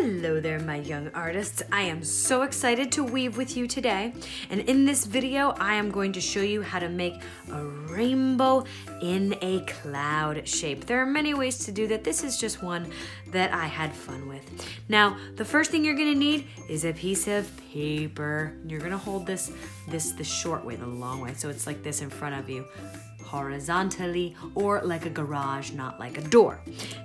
Hello there, my young artists. I am so excited to weave with you today. And in this video, I am going to show you how to make a rainbow in a cloud shape. There are many ways to do that. This is just one that I had fun with. Now, the first thing you're gonna need is a piece of paper. You're gonna hold this the short way, the long way. So it's like this in front of you, horizontally, or like a garage, not like a door.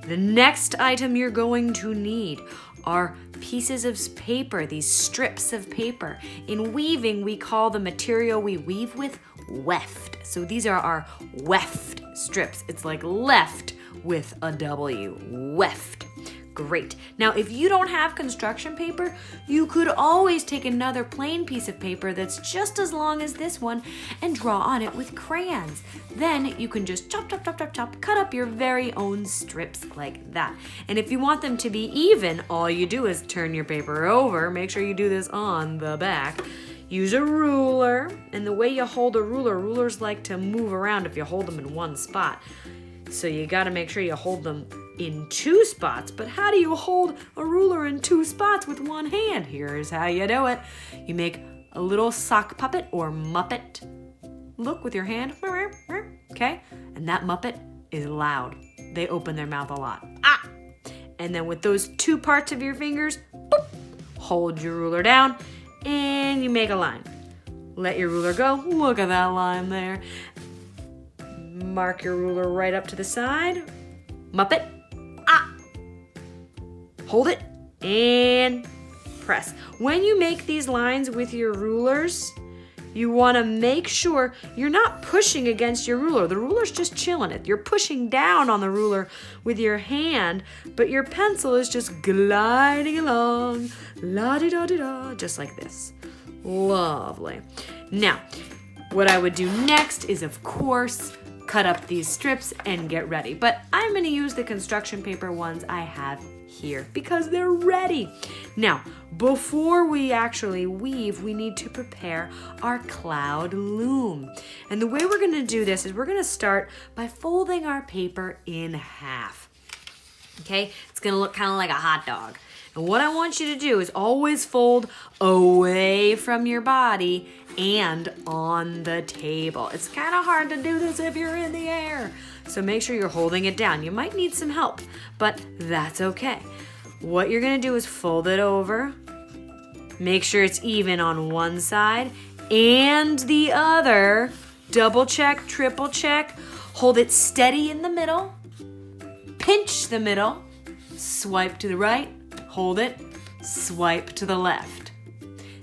The next item you're going to need are pieces of paper, these strips of paper. In weaving, we call the material we weave with weft. So these are our weft strips. It's like left with a W, weft. Great. Now, if you don't have construction paper, you could always take another plain piece of paper that's just as long as this one and draw on it with crayons. Then you can just chop, chop, chop, chop, chop, cut up your very own strips like that. And if you want them to be even, all you do is turn your paper over. Make sure you do this on the back. Use a ruler, and the way you hold a ruler, rulers like to move around if you hold them in one spot. So you gotta make sure you hold them in two spots. But how do you hold a ruler in two spots with one hand? Here's how you do it. You make a little sock puppet or muppet look with your hand, okay? And that muppet is loud. They open their mouth a lot. Ah! And then with those two parts of your fingers, boop, hold your ruler down and you make a line. Let your ruler go. Look at that line there. Mark your ruler right up to the side. Muppet. Ah! Hold it and press. When you make these lines with your rulers, you want to make sure you're not pushing against your ruler. The ruler's just chilling it. You're pushing down on the ruler with your hand, but your pencil is just gliding along. La-di-da-di-da, just like this. Lovely. Now, what I would do next is, of course, cut up these strips and get ready. But I'm gonna use the construction paper ones I have here because they're ready. Now, before we actually weave, we need to prepare our cloud loom. And the way we're gonna do this is we're gonna start by folding our paper in half. Okay, it's gonna look kind of like a hot dog. And what I want you to do is always fold away from your body and on the table. It's kind of hard to do this if you're in the air. So make sure you're holding it down. You might need some help, but that's okay. What you're gonna do is fold it over. Make sure it's even on one side and the other. Double check, triple check. Hold it steady in the middle. Pinch the middle. Swipe to the right. Hold it, swipe to the left.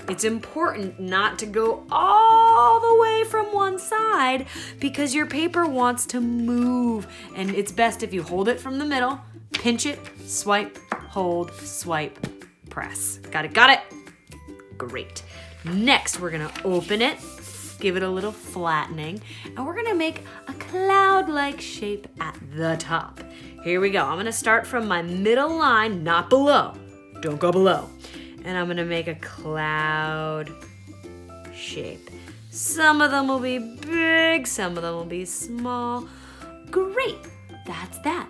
It's important not to go all the way from one side because your paper wants to move, and it's best if you hold it from the middle, pinch it, swipe, hold, swipe, press. Got it, got it? Great. Next, we're gonna open it, give it a little flattening, and we're gonna make a cloud-like shape at the top. Here we go. I'm gonna start from my middle line, not below. Don't go below. And I'm gonna make a cloud shape. Some of them will be big, some of them will be small. Great, that's that.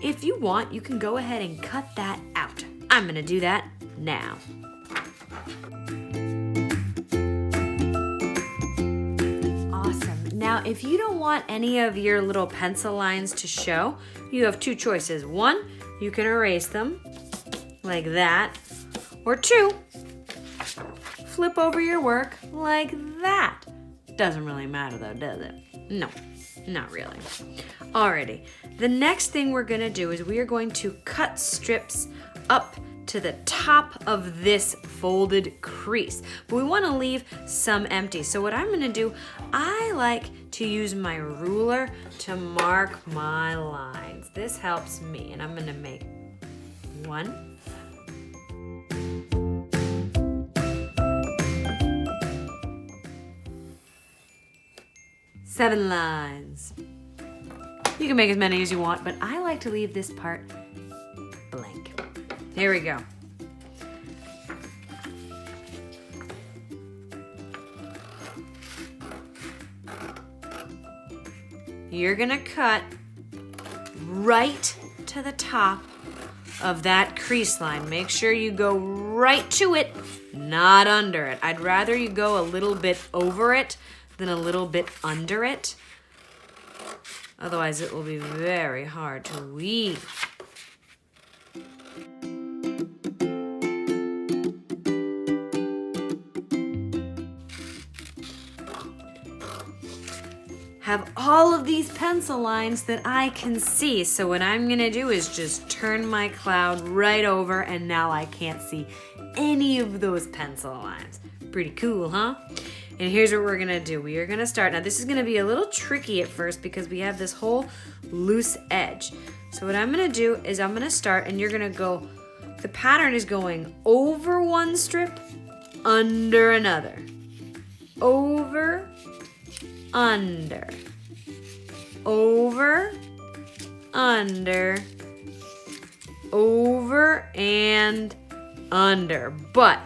If you want, you can go ahead and cut that out. I'm gonna do that now. Now, if you don't want any of your little pencil lines to show, you have two choices. One, you can erase them like that. Or two, flip over your work like that. Doesn't really matter though, does it? No, not really. Alrighty, the next thing we're gonna do is we are going to cut strips up to the top of this folded crease. But we wanna leave some empty. So what I'm gonna do, I like to use my ruler to mark my lines. This helps me, and I'm gonna make 1, 7 lines. You can make as many as you want, but I like to leave this part blank. Here we go. You're gonna cut right to the top of that crease line. Make sure you go right to it, not under it. I'd rather you go a little bit over it than a little bit under it. Otherwise, it will be very hard to weave. Have all of these pencil lines that I can see. So what I'm gonna do is just turn my cloud right over, and now I can't see any of those pencil lines. Pretty cool, huh? And here's what we're gonna do. We are gonna start. Now this is gonna be a little tricky at first because we have this whole loose edge. So what I'm gonna do is I'm gonna start, and you're gonna go, the pattern is going over one strip, under another. Over, under, over, under, over, and under. But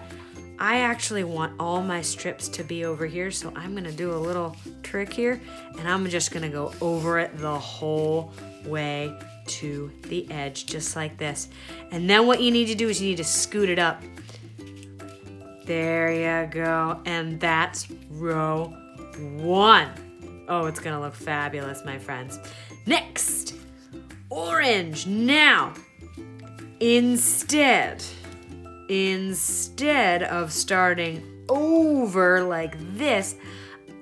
I actually want all my strips to be over here, so I'm gonna do a little trick here, and I'm just gonna go over it the whole way to the edge, just like this. And then what you need to do is you need to scoot it up. There you go, and that's row 1. Oh, it's gonna look fabulous, my friends. Next, orange. Now, instead of starting over like this,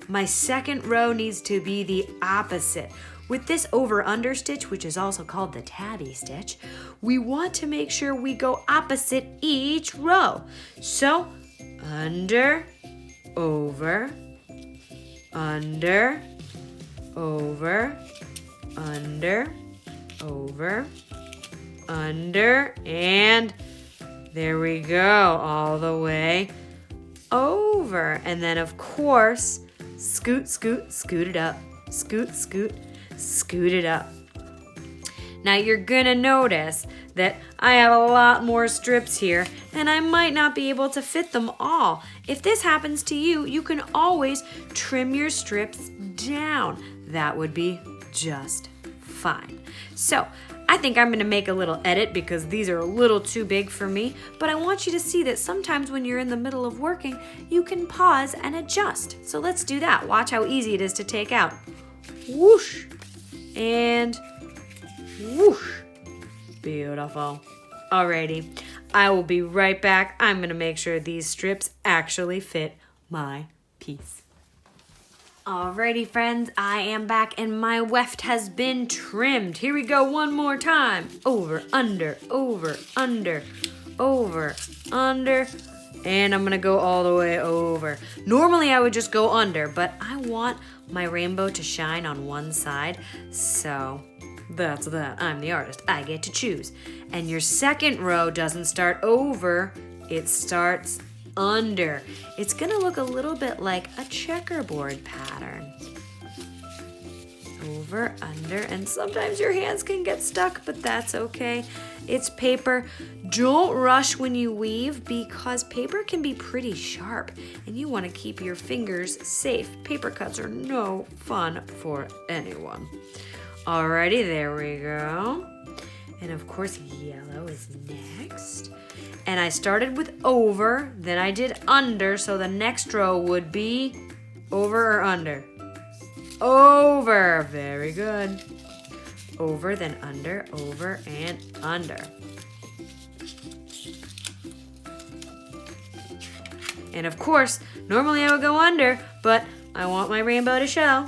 my second row needs to be the opposite. With this over-under stitch, which is also called the tabby stitch, we want to make sure we go opposite each row. So, under, over, under, over, under, over, under, and there we go, all the way over. And then of course, scoot, scoot, scoot it up, scoot, scoot, scoot it up. Now you're gonna notice that I have a lot more strips here, and I might not be able to fit them all. If this happens to you, you can always trim your strips down. That would be just fine. So I think I'm gonna make a little edit because these are a little too big for me, but I want you to see that sometimes when you're in the middle of working, you can pause and adjust. So let's do that. Watch how easy it is to take out. Whoosh, and whoosh. Beautiful. Alrighty, I will be right back. I'm gonna make sure these strips actually fit my piece. Alrighty, friends, I am back and my weft has been trimmed. Here we go one more time. Over, under, over, under, over, under, and I'm gonna go all the way over. Normally I would just go under, but I want my rainbow to shine on one side, so that's that. I'm the artist. I get to choose. And your second row doesn't start over, it starts under. It's gonna look a little bit like a checkerboard pattern. Over, under, and sometimes your hands can get stuck, but that's okay. It's paper. Don't rush when you weave because paper can be pretty sharp and you want to keep your fingers safe. Paper cuts are no fun for anyone. Alrighty, there we go. And of course, yellow is next. And I started with over, then I did under, so the next row would be over or under. Over, very good. Over, then under, over, and under. And of course, normally I would go under, but I want my rainbow to show.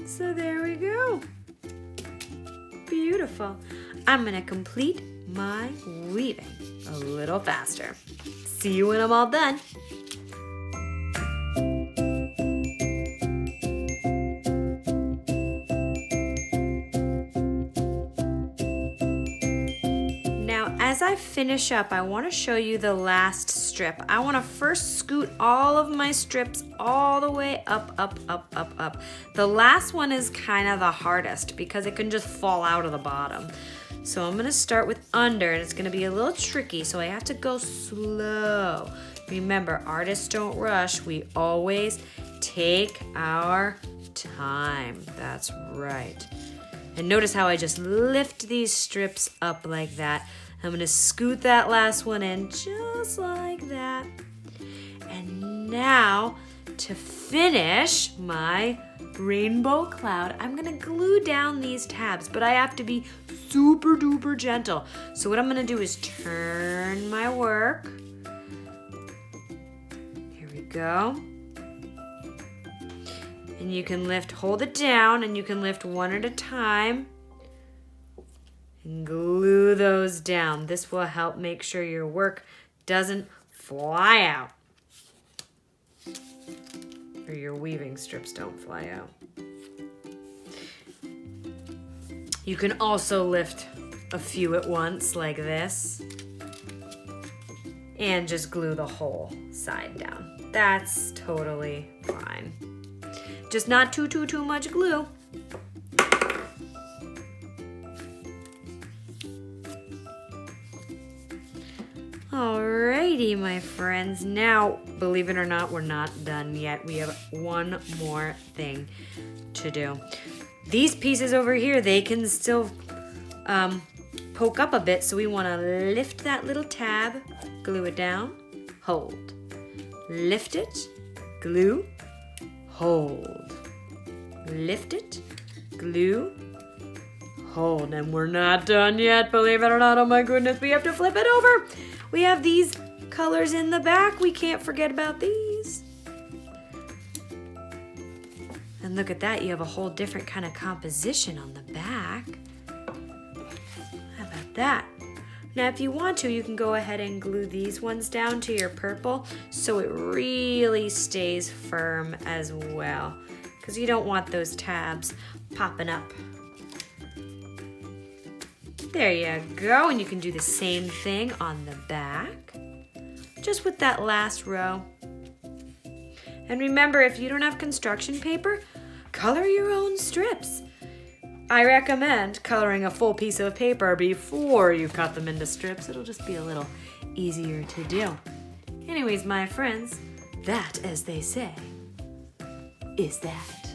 So there we go. Beautiful. I'm gonna complete my weaving a little faster. See you when I'm all done. Now, as I finish up, I want to show you the last strip. I want to first scoot all of my strips all the way up, up, up, up, up. The last one is kind of the hardest because it can just fall out of the bottom. So I'm gonna start with under, and it's gonna be a little tricky, so I have to go slow. Remember, artists don't rush. We always take our time. That's right. And notice how I just lift these strips up like that. I'm gonna scoot that last one in just like that. And now, to finish my rainbow cloud, I'm gonna glue down these tabs, but I have to be super duper gentle. So what I'm gonna do is turn my work. Here we go. And you can hold it down, and you can lift one at a time and glue those down. This will help make sure your work doesn't fly out, or your weaving strips don't fly out. You can also lift a few at once like this and just glue the whole side down. That's totally fine. Just not too much glue. Alrighty, my friends. Now, believe it or not, we're not done yet. We have one more thing to do. These pieces over here, they can still poke up a bit, so we want to lift that little tab, glue it down, hold. Lift it, glue, hold. Lift it, glue, hold. And we're not done yet, believe it or not. Oh my goodness, we have to flip it over. We have these colors in the back. We can't forget about these. And look at that, you have a whole different kind of composition on the back. How about that? Now, if you want to, you can go ahead and glue these ones down to your purple so it really stays firm as well, because you don't want those tabs popping up. There you go, and you can do the same thing on the back, just with that last row. And remember, if you don't have construction paper, color your own strips. I recommend coloring a full piece of paper before you cut them into strips. It'll just be a little easier to do. Anyways, my friends, that, as they say, is that.